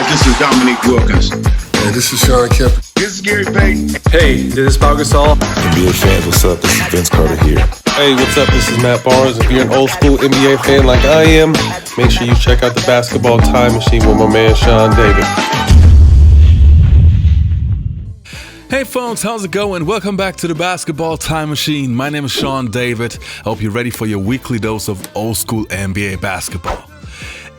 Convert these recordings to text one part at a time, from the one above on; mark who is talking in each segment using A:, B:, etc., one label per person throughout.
A: this is Dominique Wilkins.
B: Hey, this is Sean Kemp.
A: This is Gary Payton.
C: Hey, this is Pau Gasol.
D: NBA fans, what's up? This is Vince Carter here.
C: Hey, what's up? This is Matt Barnes. If you're an old school NBA fan like I am, make sure you check out the Basketball Time Machine with my man Sean David.
E: Hey folks, how's it going? Welcome back to the Basketball Time Machine. My name is Sean David. I hope you're ready for your weekly dose of old school NBA basketball.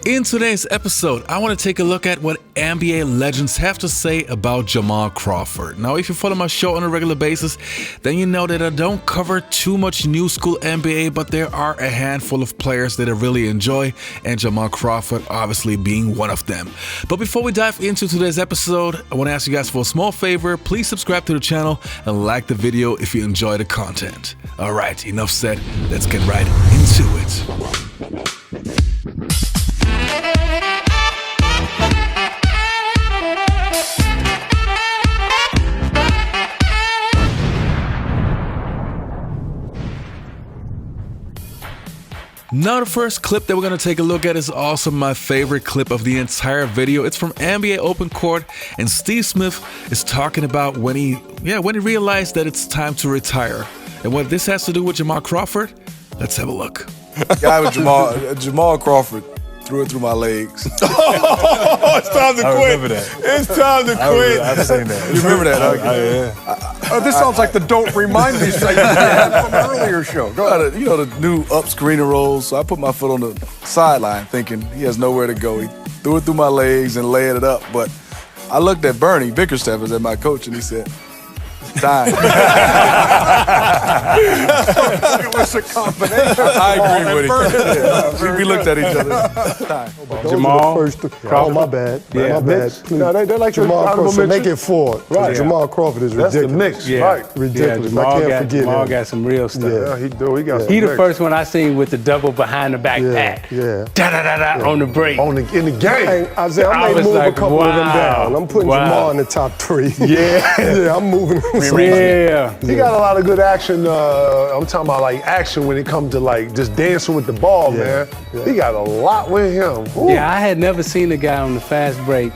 E: In today's episode, I want to take a look at what NBA legends have to say about Jamal Crawford. Now, if you follow my show on a regular basis, then you know that I don't cover too much new school NBA, but there are a handful of players that I really enjoy, and Jamal Crawford obviously being one of them. But before we dive into today's episode, I want to ask you guys for a small favor. Please subscribe to the channel and like the video if you enjoy the content. All right, enough said. Let's get right into it. Now the first clip that we're going to take a look at is also my favorite clip of the entire video. It's from NBA Open Court, and Steve Smith is talking about when he realized that it's time to retire. And what this has to do with Jamal Crawford, let's have a look.
B: Guy with Jamal Crawford threw it through my legs.
F: Oh, it's time to quit.
B: I remember that.
F: It's time to quit.
B: I've seen that. You remember that?
F: Yeah. This sounds like the Don't Remind Me segment from an earlier show. Go ahead.
B: You know the new up screener rolls. So I put my foot on the sideline thinking he has nowhere to go. He threw it through my legs and laid it up. But I looked at Bernie Bickerstaff as my coach, and he said, time.
F: It was a combination.
B: I agree with him. We looked at each other. Time.
F: Jamal
G: Crawford. Oh, my bad.
F: Yeah.
G: My bad. Please.
F: No, they like
G: Jamal
F: honorable
G: Crawford. So make
F: mention.
G: it four.
F: Right.
G: Jamal Crawford is ridiculous.
F: That's the mix.
H: Yeah.
F: Right.
G: Ridiculous.
H: Jamal
G: I can't forget
H: Jamal
G: him.
H: got some real stuff.
G: Yeah.
F: He do. He got some
H: He the
F: mix.
H: first one I seen with the double behind the back pat.
G: Yeah.
H: Da-da-da-da on the break.
F: In the game.
G: Hey, Isaiah, I may
H: was
G: move
H: like,
G: a couple of them
H: wow.
G: down. I'm putting
H: Wow.
G: Jamal in the top three.
H: Yeah.
G: Yeah, I'm moving him.
H: Yeah.
F: He got a lot of good action. I'm talking about like action when it comes to like just dancing with the ball, man.
G: Yeah.
F: He got a lot with him. Ooh.
H: Yeah, I had never seen a guy on the fast break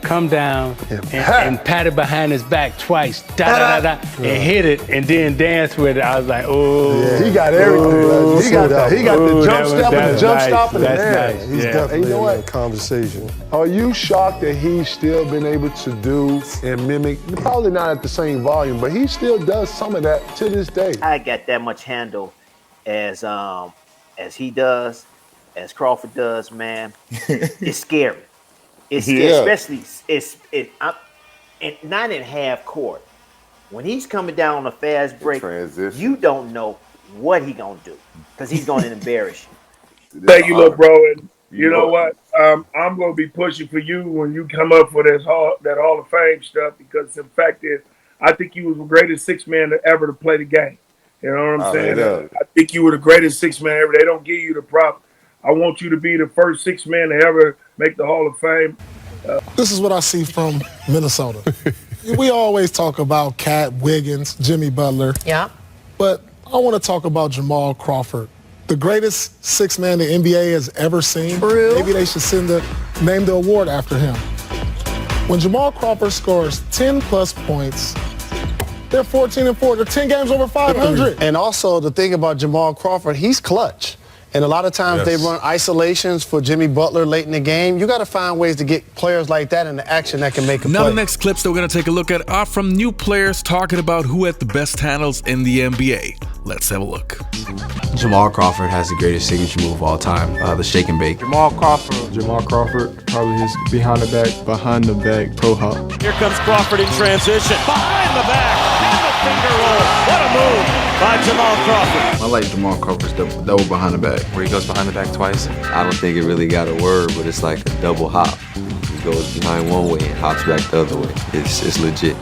H: come down and pat it behind his back twice, da-da-da-da, and hit it, and then dance with it. I was like, oh.
G: Yeah.
F: He got everything. He got the jump step and the jump
H: nice.
F: stop and the
H: That's
F: dance.
H: nice.
G: He's
H: Yeah.
G: definitely
F: And you know
G: in
F: what?
G: that conversation.
F: Are you shocked that he's still been able to do and mimic, probably not at the same volume, but he still does some of that to this day?
I: I got that much handle as he does, as Crawford does, man. It's scary. It's scary, especially not in half court. When he's coming down on a fast break, you don't know what he gonna do because he's gonna embarrass you.
J: Thank you, little bro. And you know what? I'm going to be pushing for you when you come up for that Hall of Fame stuff, because the fact is, I think you was the greatest six man ever to play the game. You know what I'm saying? I think you were the greatest six man ever. They don't give you the prop. I want you to be the first six man to ever make the Hall of Fame.
K: This is what I see from Minnesota. We always talk about Cat, Wiggins, Jimmy Butler.
L: Yeah.
K: But I want to talk about Jamal Crawford, the greatest six man the NBA has ever seen.
L: True.
K: Maybe they should name the award after him. When Jamal Crawford scores 10 plus points, they're 14-4. They're 10 games over 500.
G: And also, the thing about Jamal Crawford, he's clutch. And a lot of times they run isolations for Jimmy Butler late in the game. You got to find ways to get players like that into action that can make a
E: Now
G: play.
E: the next clips that we're going to take a look at are from new players talking about who had the best handles in the NBA. Let's have a look.
M: Jamal Crawford has the greatest signature move of all time, the shake and bake.
C: Jamal Crawford, probably his behind the back pro hop.
N: Here comes Crawford in transition. Behind the back, and the finger roll. What a move by Jamal Crawford.
O: I like Jamal Crawford's double behind the back.
M: Where he goes behind the back twice. I don't think it really got a word, but it's like a double hop. He goes behind one way and hops back the other way. It's legit.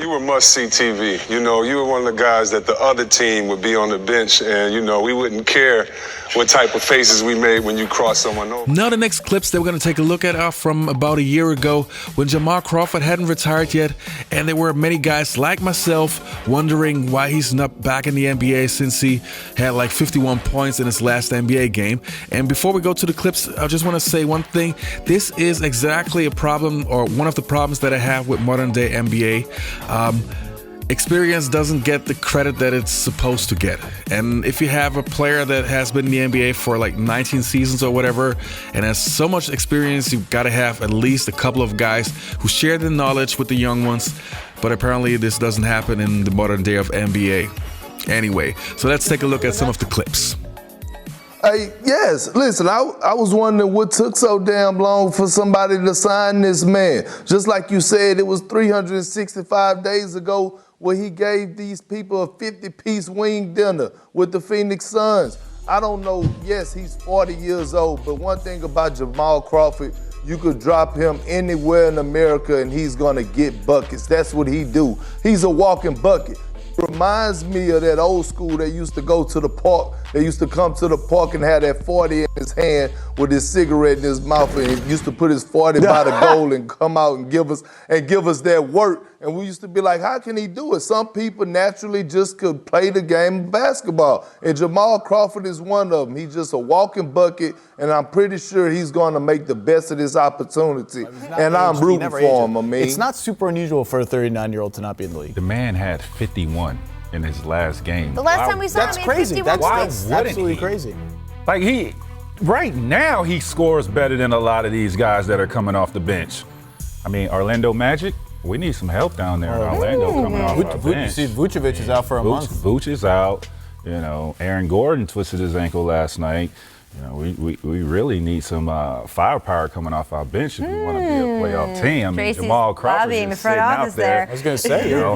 L: were must-see TV. You know, you were one of the guys that the other team would be on the bench, and, you know, we wouldn't care what type of faces we made when you crossed someone over.
E: Now the next clips that we're going to take a look at are from about a year ago when Jamal Crawford hadn't retired yet, and there were many guys like myself wondering why he's not back in the NBA since he had like 51 points in his last NBA game. And before we go to the clips, I just want to say one thing. This is exactly a problem, or one of the problems that I have with modern day NBA. Experience doesn't get the credit that it's supposed to get. And if you have a player that has been in the NBA for like 19 seasons or whatever and has so much experience, you've got to have at least a couple of guys who share the knowledge with the young ones. But apparently this doesn't happen in the modern day of NBA. Anyway, so let's take a look at some of the clips.
P: Hey, yes, listen, I was wondering what took so damn long for somebody to sign this man. Just like you said, it was 365 days ago where he gave these people a 50-piece wing dinner with the Phoenix Suns. I don't know, yes, he's 40 years old, but one thing about Jamal Crawford, you could drop him anywhere in America and he's gonna get buckets. That's what he do. He's a walking bucket. Reminds me of that old school that used to go to the park. They used to come to the park and have that 40 in his hand with his cigarette in his mouth, and he used to put his 40 by the goal and come out and give us that work. And we used to be like, how can he do it? Some people naturally just could play the game of basketball. And Jamal Crawford is one of them. He's just a walking bucket, and I'm pretty sure he's going to make the best of this opportunity. And I'm rooting for him, I mean.
Q: It's not super unusual for a 39-year-old to not be in the league.
R: The man had 51 in his last game.
S: The last time we saw him, he had 51 points.
R: That's
Q: absolutely crazy.
R: Like right now, he scores better than a lot of these guys that are coming off the bench. I mean, Orlando Magic, we need some help down there in Orlando coming off our bench.
Q: You see, Vucevic is out for a month.
R: Vuce is out. You know, Aaron Gordon twisted his ankle last night. You know, we really need some firepower coming off our bench if we want to be a playoff team. I mean, Jamal Crawford is sitting out there.
Q: I was going to say,
R: you know,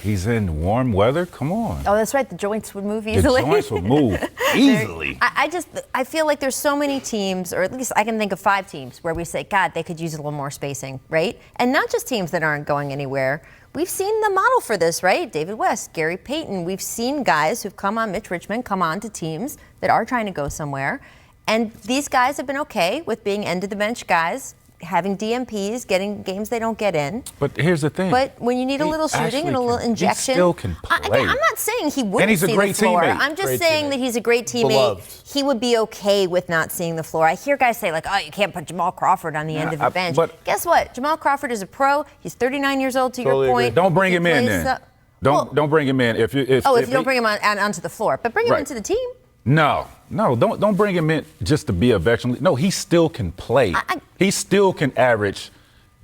R: he's in warm weather. Come on.
S: Oh, that's right. The joints would move easily.
R: The joints would move easily.
S: I feel like there's so many teams, or at least I can think of 5 teams where we say, God, they could use a little more spacing, right? And not just teams that aren't going anywhere. We've seen the model for this, right? David West, Gary Payton. We've seen guys who've come on, Mitch Richmond, come on to teams that are trying to go somewhere. And these guys have been okay with being end-of-the-bench guys, having DMPs, getting games they don't get in.
R: But here's the thing.
S: But when you need a little shooting and a little injection.
R: He still can play.
S: I'm not saying he wouldn't
R: he's a
S: see
R: great
S: the floor.
R: teammate.
S: I'm just saying that he's a great teammate.
Q: Beloved.
S: He would be okay with not seeing the floor. I hear guys say, like, oh, you can't put Jamal Crawford on the end of the bench.
R: But
S: guess what? Jamal Crawford is a pro. He's 39 years old, to your point.
R: Don't bring him in then. Don't bring him in. If you
S: don't bring him onto the floor. But bring him into the team.
R: No, don't bring him in just to be a veteran. No, he still can play. He still can average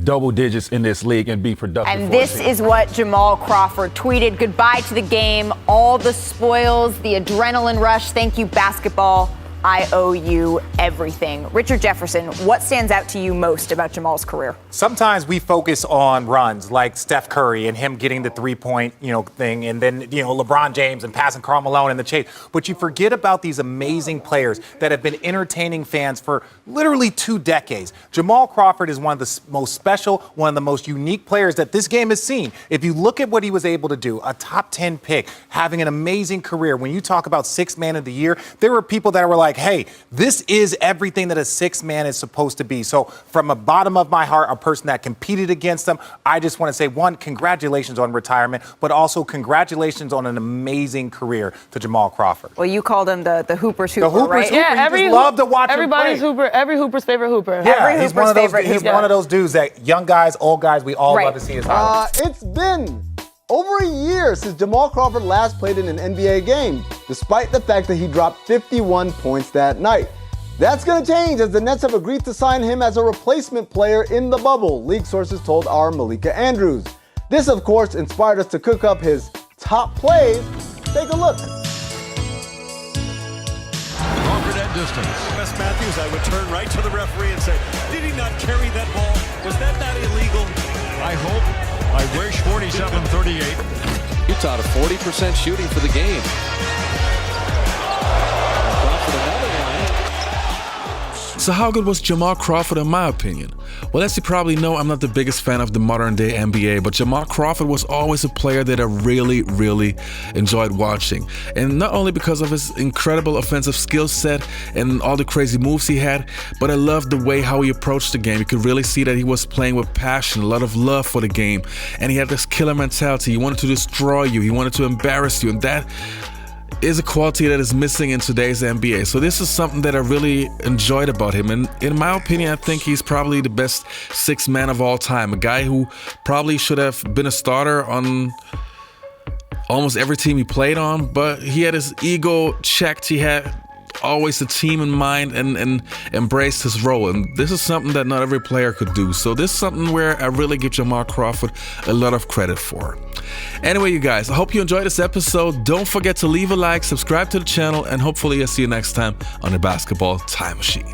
R: double digits in this league and be productive.
T: And this is what Jamal Crawford tweeted. Goodbye to the game, all the spoils, the adrenaline rush. Thank you, basketball. I owe you everything. Richard Jefferson, what stands out to you most about Jamal's career?
U: Sometimes we focus on runs like Steph Curry and him getting the three-point, thing, and then, LeBron James and passing Karl Malone in the chase. But you forget about these amazing players that have been entertaining fans for literally 2 decades. Jamal Crawford is one of the most special, one of the most unique players that this game has seen. If you look at what he was able to do, a top 10 pick, having an amazing career. When you talk about 6th man of the year, there were people that were like, hey, this is everything that a 6th man is supposed to be. So from the bottom of my heart, a person that competed against them, I just want to say, one, congratulations on retirement, but also congratulations on an amazing career to Jamal Crawford.
T: Well, you called him the Hooper's Hooper, right?
U: Yeah, you just love to watch
T: everybody's
U: him play.
T: Hooper, every Hooper's favorite Hooper.
U: Yeah,
T: every
U: he's
T: Hooper's favorite
U: He's one of those dudes that young guys, old guys, we all love to see his highlights.
V: It's been over a year since Jamal Crawford last played in an NBA game, despite the fact that he dropped 51 points that night. That's going to change as the Nets have agreed to sign him as a replacement player in the bubble, league sources told our Malika Andrews. This, of course, inspired us to cook up his top plays. Take a look.
W: Crawford at distance. Wes Matthews, I would turn right to the referee and say, did he not carry that ball? Was that not illegal? I hope. I wish. 47-38.
X: Utah to 40% shooting for the game.
E: So how good was Jamal Crawford in my opinion? Well, as you probably know, I'm not the biggest fan of the modern day NBA, but Jamal Crawford was always a player that I really, really enjoyed watching. And not only because of his incredible offensive skill set and all the crazy moves he had, but I loved the way how he approached the game. You could really see that he was playing with passion, a lot of love for the game, and he had this killer mentality. He wanted to destroy you, he wanted to embarrass you, and that is a quality that is missing in today's NBA. So this is something that I really enjoyed about him. And in my opinion, I think he's probably the best sixth man of all time. A guy who probably should have been a starter on almost every team he played on, but he had his ego checked. He had always the team in mind and embraced his role. And this is something that not every player could do. So this is something where I really give Jamal Crawford a lot of credit for. Anyway, you guys, I hope you enjoyed this episode. Don't forget to leave a like, subscribe to the channel, and hopefully I'll see you next time on the Basketball Time Machine.